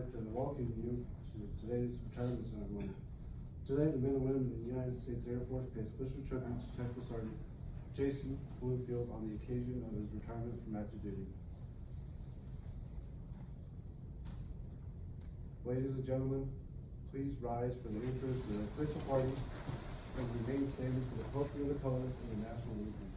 like to welcome you to today's retirement ceremony. Today, the men and women of the United States Air Force pay special tribute to Technical Sergeant Jason Bloomfield on the occasion of his retirement from active duty. Ladies and gentlemen, please rise for the entrance to the official party and remain standing for the posting of the colors in the national anthem.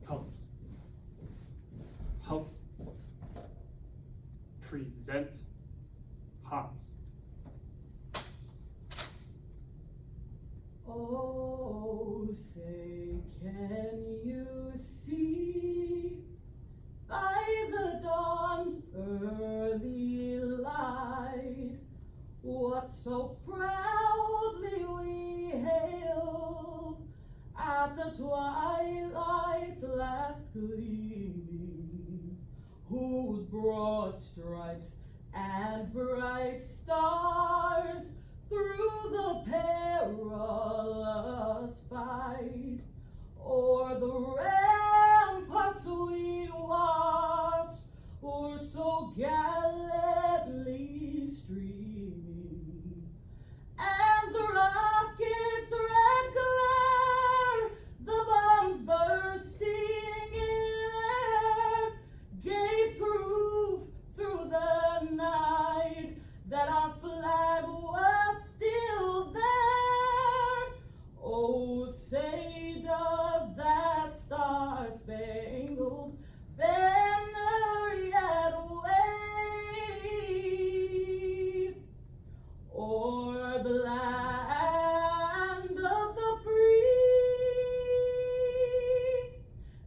Colors. Help present arms. Oh, say, can you see by the dawn's early light what so proudly we hailed at the twilight's last gleaming, whose broad stripes and bright stars through the perilous fight o'er the ramparts we watched were so gallantly streaming, and the rocket's red glare, the bombs bursting in air, gave proof through the night that our flag was still there. Oh, say does that star-spangled banner yet wave o'er the land of the free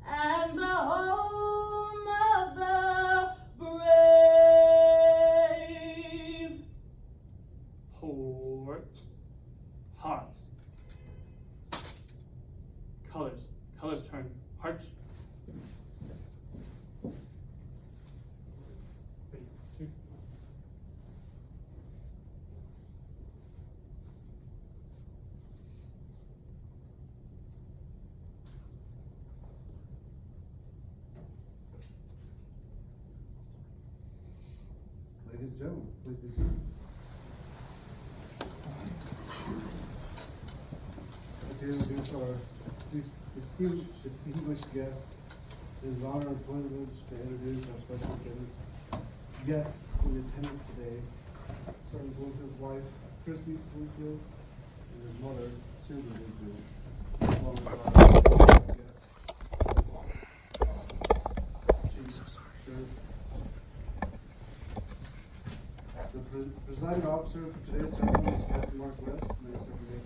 and the home of the brave? Port. Hearts. Colors. Colors turn. Hearts. 3, 2. Ladies and gentlemen, please be seated. I'd like to introduce our distinguished guest. It is an honor and privilege to introduce our special guest in attendance today, Sergeant Bloomfield's wife, Christy Bloomfield, and his mother, Susan Bloomfield, along with our guest. I'm so sorry. The presiding officer for today's ceremony is Captain Mark West, 92nd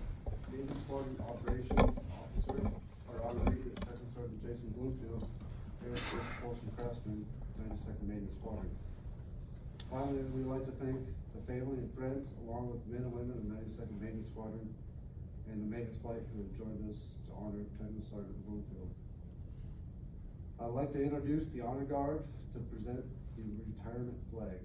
Navy Squadron Operations Officer. Our honoree is Technical Sergeant Jason Bloomfield, Aerospace Propulsion Craftsman, 92nd Navy Squadron. Finally, we'd like to thank the family and friends, along with men and women of the 92nd Navy Squadron and the maintenance flight who have joined us to honor Technical Sergeant Bloomfield. I'd like to introduce the Honor Guard to present the retirement flag.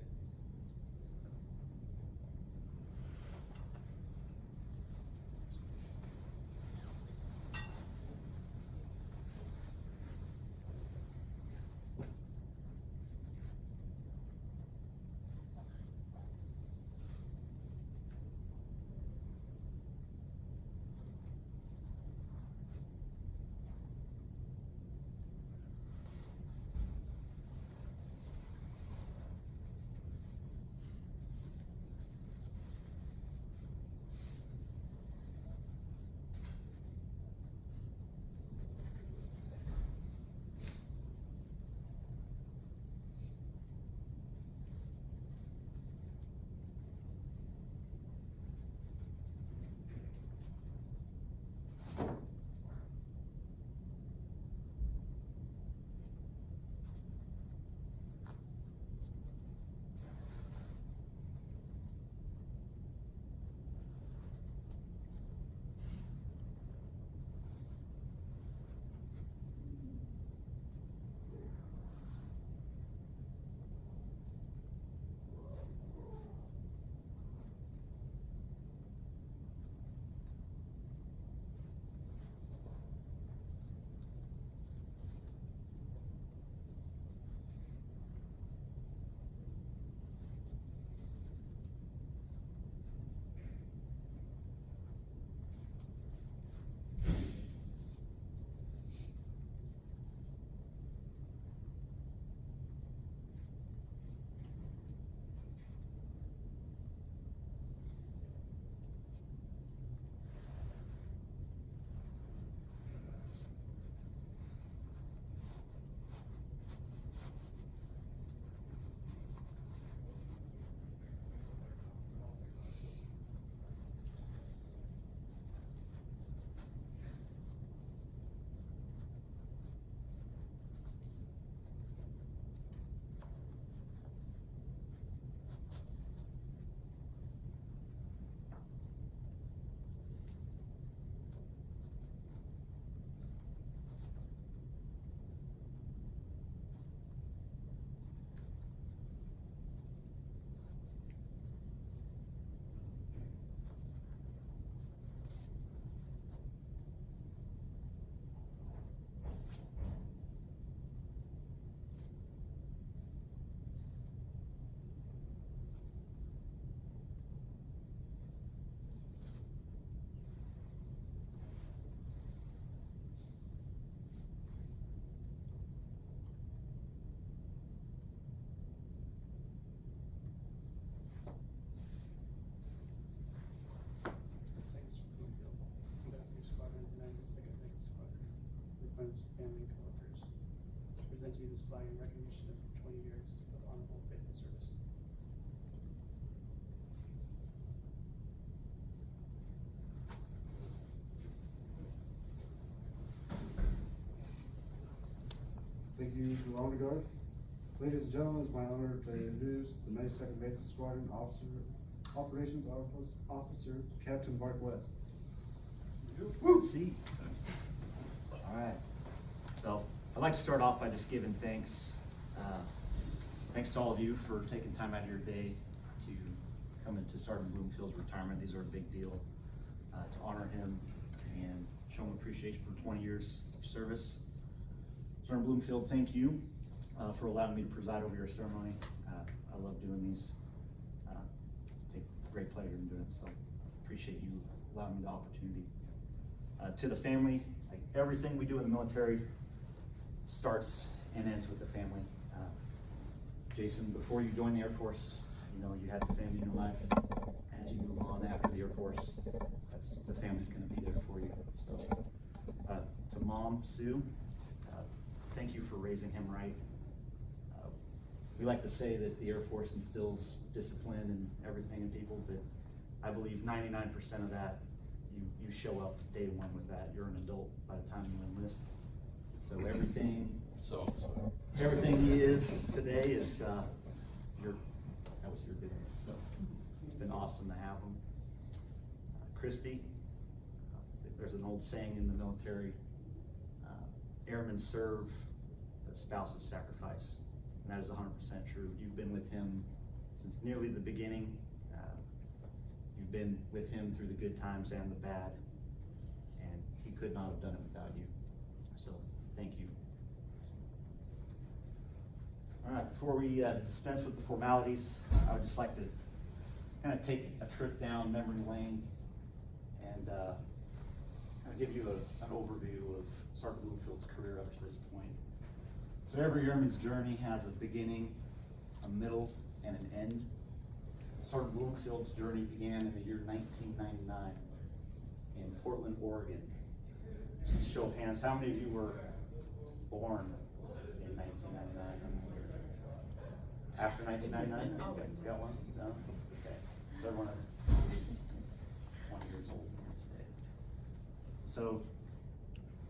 satisfying recognition of 20 years of honorable faithful service. Thank you to the Honor Guard. Ladies and gentlemen, it's my honor to introduce the 92nd Basic Squadron Operations Officer, Captain Mark West. Woo! See? All right. So I'd like to start off by just giving thanks. Thanks to all of you for taking time out of your day to come into Sergeant Bloomfield's retirement. These are a big deal to honor him and show him appreciation for 20 years of service. Sergeant Bloomfield, thank you for allowing me to preside over your ceremony. I love doing these. Take great pleasure in doing it, so appreciate you allowing me the opportunity. To the family, like everything we do in the military starts and ends with the family. Jason, before you joined the Air Force, you know, you had the family in your life. As you move on after the Air Force, the family's gonna be there for you. So, to Mom, Sue, thank you for raising him right. We like to say that the Air Force instills discipline and everything in people, but I believe 99% of that, you show up day one with that. You're an adult by the time you enlist. So everything he is today is that was your big one. So it's been awesome to have him. Christy, there's an old saying in the military, airmen serve, but spouses sacrifice. And that is 100% true. You've been with him since nearly the beginning. You've been with him through the good times and the bad, and he could not have done it without you. So thank you. All right, before we dispense with the formalities, I would just like to kind of take a trip down memory lane and kind of give you an overview of Sergeant Bloomfield's career up to this point. So every airman's journey has a beginning, a middle, and an end. Sergeant Bloomfield's journey began in the year 1999 in Portland, Oregon. Just a show of hands, how many of you were born in 1999? After 1999? Okay, got one? No? Okay. So everyone is 20 years old today. So,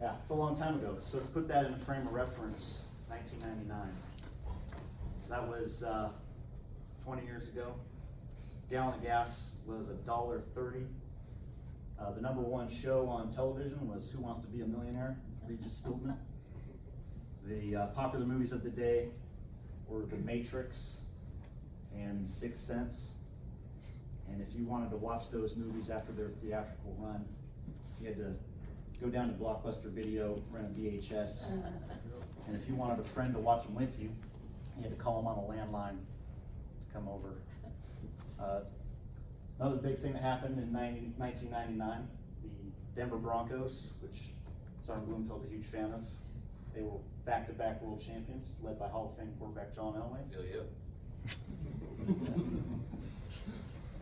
yeah, it's a long time ago. So to put that in a frame of reference, 1999. So that was 20 years ago. Gallon of gas was $1.30. The #1 show on television was Who Wants to Be a Millionaire? Regis Philbin. The popular movies of the day were The Matrix and Sixth Sense. And if you wanted to watch those movies after their theatrical run, you had to go down to Blockbuster Video, rent a VHS. And if you wanted a friend to watch them with you, you had to call them on a landline to come over. Another big thing that happened in 1999, the Denver Broncos, which Sergeant Bloomfield's a huge fan of, they were back-to-back world champions, led by Hall of Fame quarterback John Elway. Hell yeah.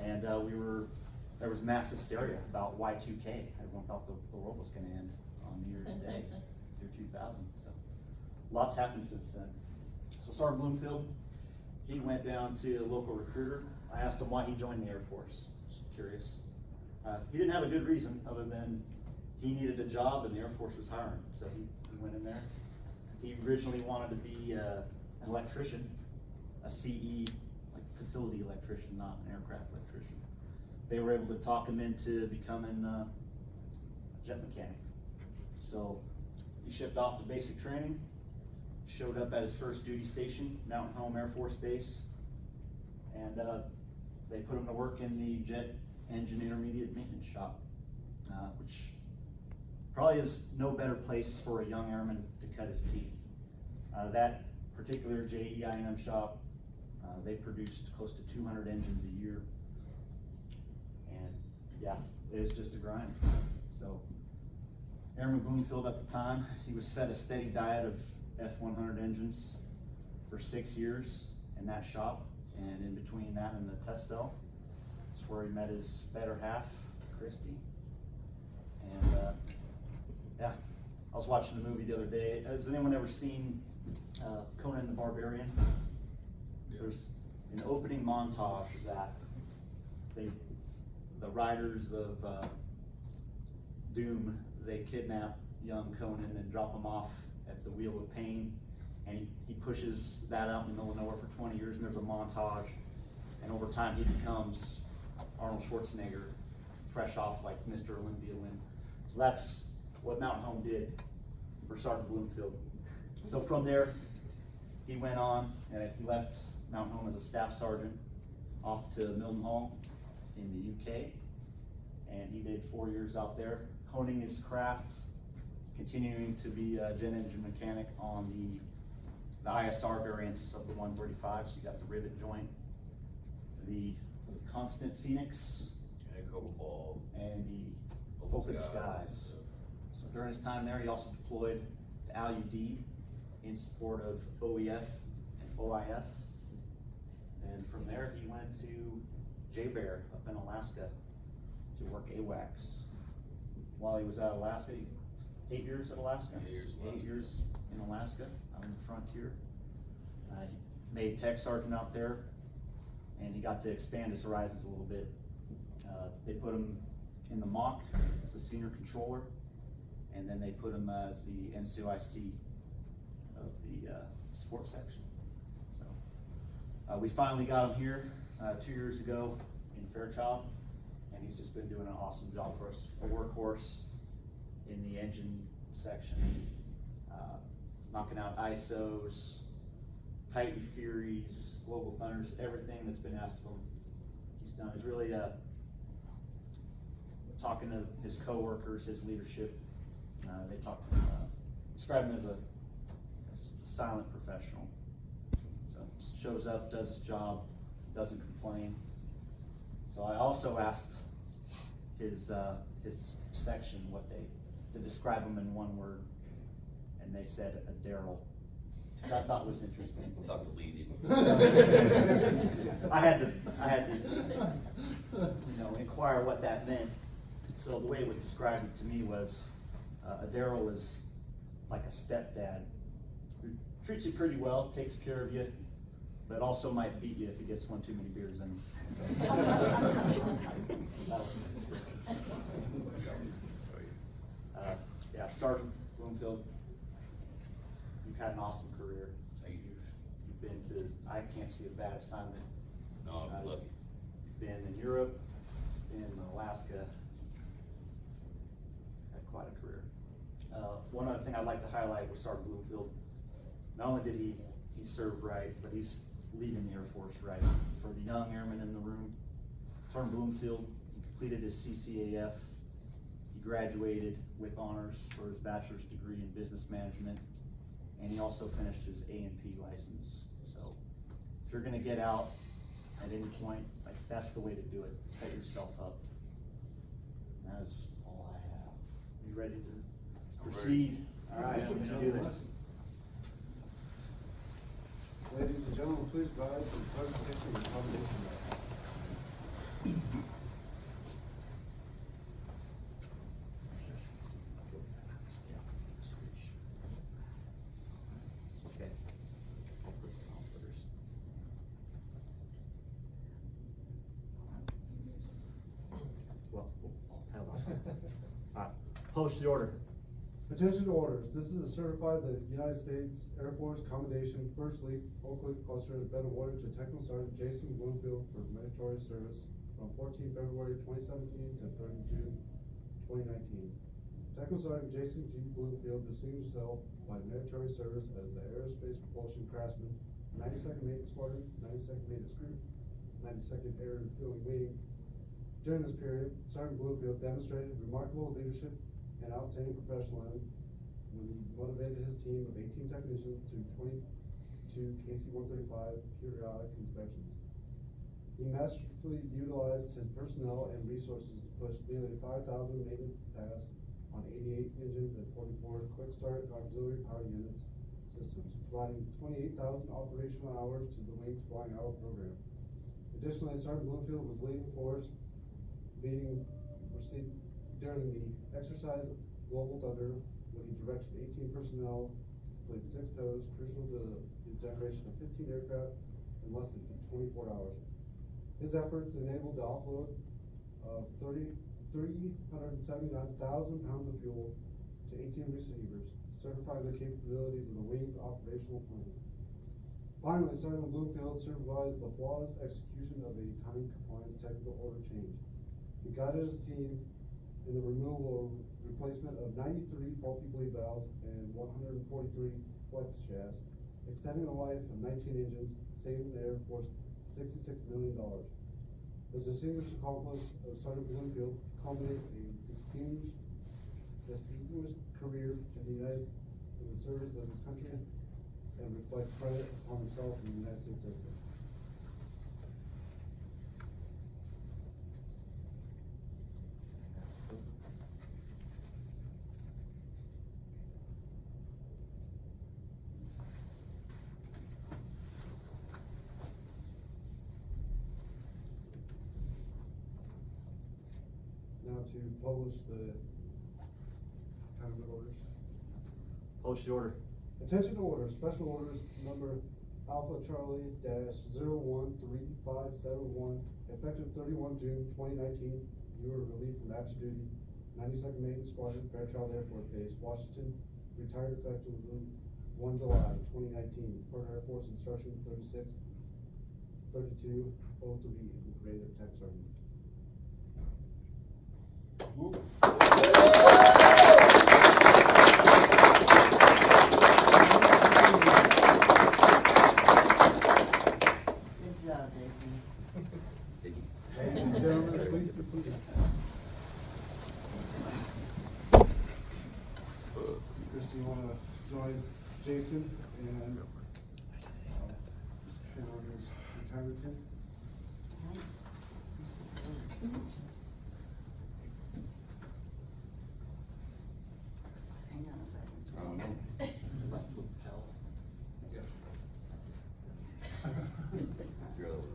And there was mass hysteria about Y2K. Everyone thought the world was going to end on New Year's Day, year 2000. So lots happened since then. So Sergeant Bloomfield, he went down to a local recruiter. I asked him why he joined the Air Force. Just curious. He didn't have a good reason other than he needed a job and the Air Force was hiring. So he went in there. He originally wanted to be an electrician, a CE, like facility electrician, not an aircraft electrician. They were able to talk him into becoming a jet mechanic. So he shipped off to basic training, showed up at his first duty station, Mountain Home Air Force Base, and they put him to work in the jet engine intermediate maintenance shop, which probably is no better place for a young airman to cut his teeth. That particular JEIM shop, they produced close to 200 engines a year, and yeah, it was just a grind. So Airman Bloomfield at the time, he was fed a steady diet of F-100 engines for 6 years in that shop, and in between that and the test cell, that's where he met his better half, Christy. And yeah, I was watching the movie the other day. Has anyone ever seen Conan the Barbarian? There's an opening montage that the riders of Doom, they kidnap young Conan and drop him off at the Wheel of Pain, and he pushes that out in the middle of nowhere for 20 years, and there's a montage, and over time he becomes Arnold Schwarzenegger, fresh off like Mr. Olympia win. So that's what Mountain Home did for Sergeant Bloomfield. So from there, he went on, and he left Mountain Home as a staff sergeant off to Milton Hall in the UK, and he did 4 years out there, honing his craft, continuing to be a jet engine mechanic on the ISR variants of the 135. So you got the rivet joint, the Constant Phoenix, And Cobra Ball. and the Open Skies. So during his time there, he also deployed to Al-Udeid in support of OEF and OIF. And from there, he went to J-Bear up in Alaska to work AWACS. While he was at Alaska, 8 years at Alaska? 8 years in 8 Alaska. years in Alaska, out on the frontier. He made tech sergeant out there, and he got to expand his horizons a little bit. They put him in the MOC as a senior controller, and then they put him as the NCOIC of the sports section. So we finally got him here 2 years ago in Fairchild, and he's just been doing an awesome job for us. A workhorse in the engine section, knocking out ISOs, Titan Furies, Global Thunders, everything that's been asked of him, he's done. He's really talking to his coworkers, his leadership. They describe him as a silent professional. So shows up, does his job, doesn't complain. So I also asked his section to describe him in one word, and they said a Daryl, which I thought was interesting. We'll talk to Lee. I had to inquire what that meant. So the way it was described to me was a Daryl is like a stepdad who treats you pretty well, takes care of you, but also might beat you if he gets one too many beers in him. That was my description. Yeah, Sergeant Bloomfield, you've had an awesome career. Thank you. You've been to, I can't see a bad assignment. No, I'm lucky. You've been in Europe, in Alaska, had quite a career. One other thing I'd like to highlight with Sergeant Bloomfield, not only did he serve right, but he's leaving the Air Force right. For the young airmen in the room, Sergeant Bloomfield, he completed his CCAF. He graduated with honors for his bachelor's degree in business management, and he also finished his A&P license. So if you're gonna get out at any point, like, that's the way to do it. Set yourself up. And that is all I have. You ready to proceed? All right, let's do this. Ladies and gentlemen, please rise for the presentation of the commendation medal. Okay. I'll put this on first. Well, I'll have all right, post the order. Attention to orders. This is a certified the United States Air Force Commendation First Leaf Oak Cliff Cluster has been awarded to Technical Sergeant Jason Bloomfield for meritorious service from 14 February 2017 to 30 June 2019. Technical Sergeant Jason G. Bloomfield distinguished himself by meritorious service as the Aerospace Propulsion Craftsman, 92nd Maintenance Squadron, 92nd Maintenance Group, 92nd Air and Fueling Wing. During this period, Sergeant Bloomfield demonstrated remarkable leadership and outstanding professionalism when he motivated his team of 18 technicians to 22 KC-135 periodic inspections. He masterfully utilized his personnel and resources to push nearly 5,000 maintenance tasks on 88 engines and 44 quick start auxiliary power units systems, providing 28,000 operational hours to the Wing's Flying Hour program. Additionally, Sergeant Bloomfield was leading force during the exercise Global Thunder when he directed 18 personnel, played 6 toes, crucial to the generation of 15 aircraft in less than 24 hours. His efforts enabled the offload of 379,000 pounds of fuel to 18 receivers, certifying the capabilities of the wing's operational plan. Finally, Sergeant Bloomfield supervised the flawless execution of a time compliance technical order change. He guided his team in the removal or replacement of 93 faulty bleed valves and 143 flex shafts, extending the life of 19 engines, saving the Air Force $66 million. The distinguished accomplishments of Sergeant Bloomfield culminate a distinguished career in the service of his country and reflect credit upon himself in the United States Air Force. Now to publish the tournament orders. Publish the order. Attention to order, special orders number Alpha Charlie -013571, effective 31 June 2019. You are relieved from active duty, 92nd Maine Squadron, Fairchild Air Force Base, Washington, retired effective 1 July 2019, per Air Force Instruction 363203, grade of Tech Sergeant. Good job, Jason. Ladies and gentlemen, please be seated. Chris, you want to join Jason and his retirement team? Hang on a second. I don't know. Your other one.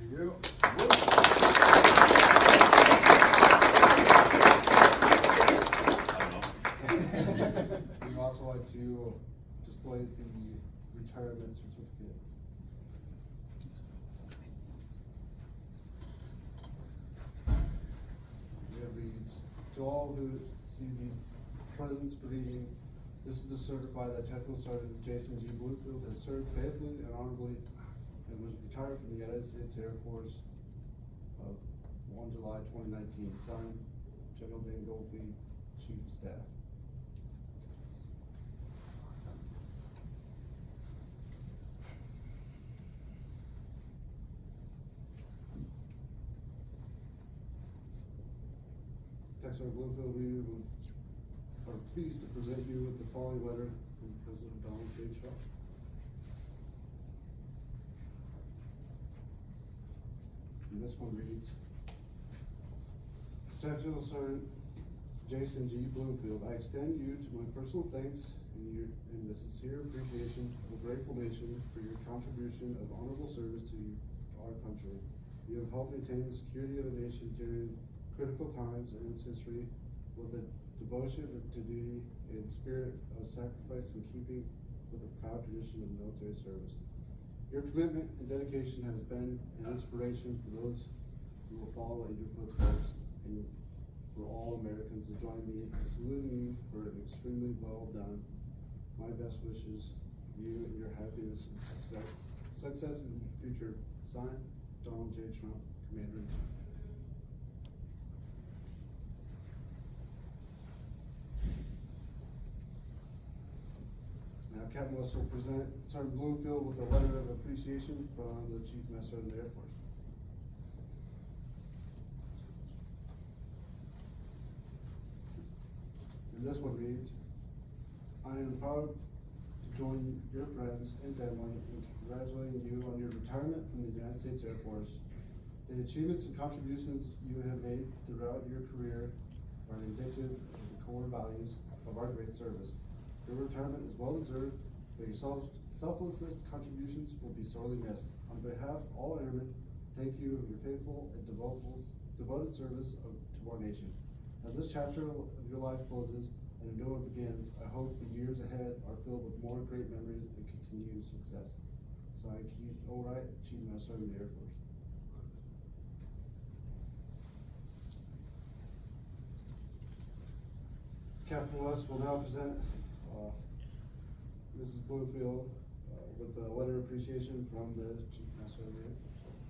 There you go. We'd also like to display the retirement certificate. It reads, to all who see the presents greeting, this is to certify that Technical Sergeant Jason G. Bluefield has served faithfully and honorably and was retired from the United States Air Force of 1 July 2019. Signed, General Dan Goldfein, Chief of Staff. Awesome. Tech Sergeant Bluefield, we are pleased to present you with the following letter from President Donald J. Trump. And this one reads, Technical Sergeant Jason G. Bloomfield, I extend you to my personal thanks and the sincere appreciation of a grateful nation for your contribution of honorable service to our country. You have helped maintain the security of the nation during critical times in its history with a devotion to duty and spirit of sacrifice in keeping with the proud tradition of military service. Your commitment and dedication has been an inspiration for those who will follow in your footsteps and for all Americans to join me in saluting you for an extremely well done. My best wishes for you and your happiness and success in the future. Signed, Donald J. Trump, Commander-in-Chief. Now, Captain West will present Sergeant Bloomfield with a letter of appreciation from the Chief Master of the Air Force. And this one reads, I am proud to join your friends and family in congratulating you on your retirement from the United States Air Force. The achievements and contributions you have made throughout your career are indicative of the core values of our great service. Your retirement is well deserved, but your selfless contributions will be sorely missed. On behalf of all airmen, thank you for your faithful and devoted service to our nation. As this chapter of your life closes and a new one begins, I hope the years ahead are filled with more great memories and continued success. Signed, Keith Allwright, Chief Master of the Air Force. Captain West will now present Mrs. Bloomfield with a letter of appreciation from the Chief Master of the Air Force.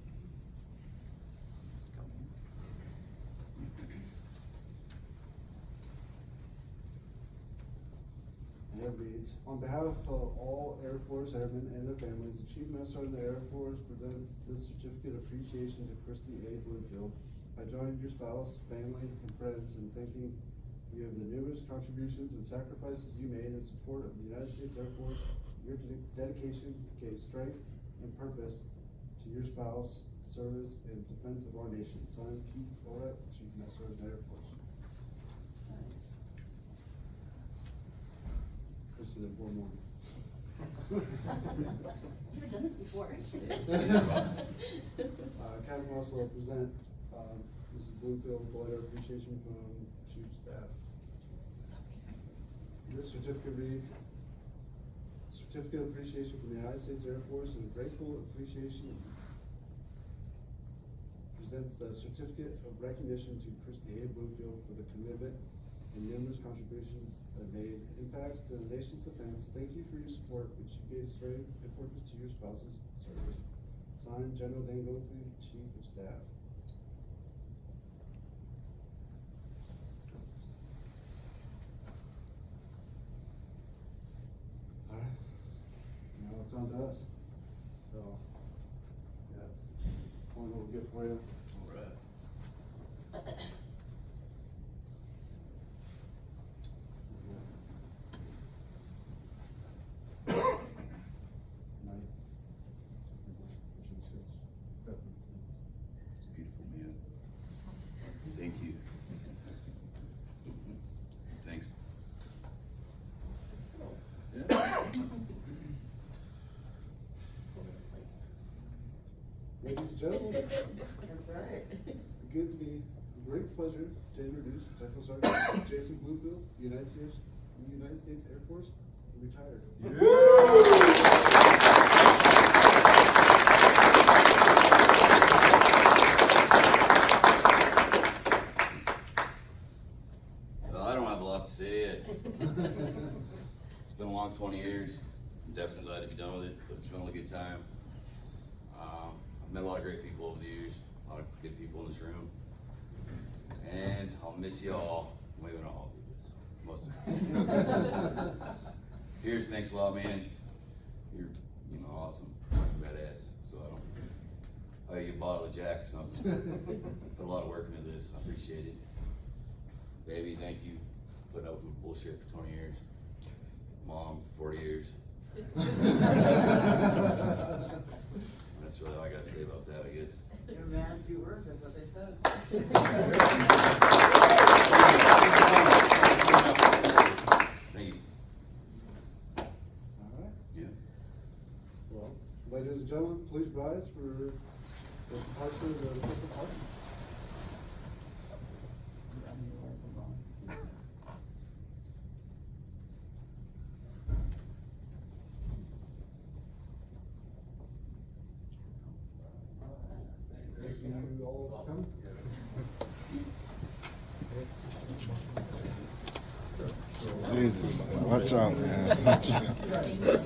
And it reads, on behalf of all Air Force airmen and their families, the Chief Master of the Air Force presents this certificate of appreciation to Christy A. Bloomfield. I join your spouse, family, and friends in thanking you of the numerous contributions and sacrifices you made in support of the United States Air Force. Your dedication gave strength and purpose to your spouse, service, and defense of our nation. Signed, Keith Allwright, Chief Master of the Air Force. Nice. Christy, there's one more. You've never done this before. Captain Ross will present Mrs. Bloomfield with a letter of appreciation from Chief Staff. This certificate reads, certificate of appreciation from the United States Air Force and grateful appreciation presents the certificate of recognition to Christy A. Bloomfield for the commitment and numerous contributions that made impacts to the nation's defense. Thank you for your support, which you gave strength and purpose to your spouse's service. Signed, General Dan Bloomfield, Chief of Staff. Alright, now it's on to us. So, yeah, one little gift for you. All right. It's beautiful, man. Thank you. Thanks. Ladies and gentlemen, That's right. it gives me great pleasure to introduce Technical Sergeant Jason Bluefield, United States Air Force, retired. Well, I don't have a lot to say yet. It's been a long 20 years. I'm definitely glad to be done with it, but it's been a good time. I've met a lot of great people over the years, a lot of good people in this room. And I'll miss you all. Maybe not all of you, but most of you. Here's, thanks a lot, man. You're, awesome. Badass. So I owe you a bottle of Jack or something. Put a lot of work into this. I appreciate it. Baby, thank you for putting up with bullshit for 20 years. Mom, 40 years. That's really all I gotta say about that, I guess. You're a man of few words, that's what they said. Thank you. Alright, Yeah. well, ladies and gentlemen, please rise for the departure of the official party. Thank you all for coming. Jesus, watch out, man. Watch out.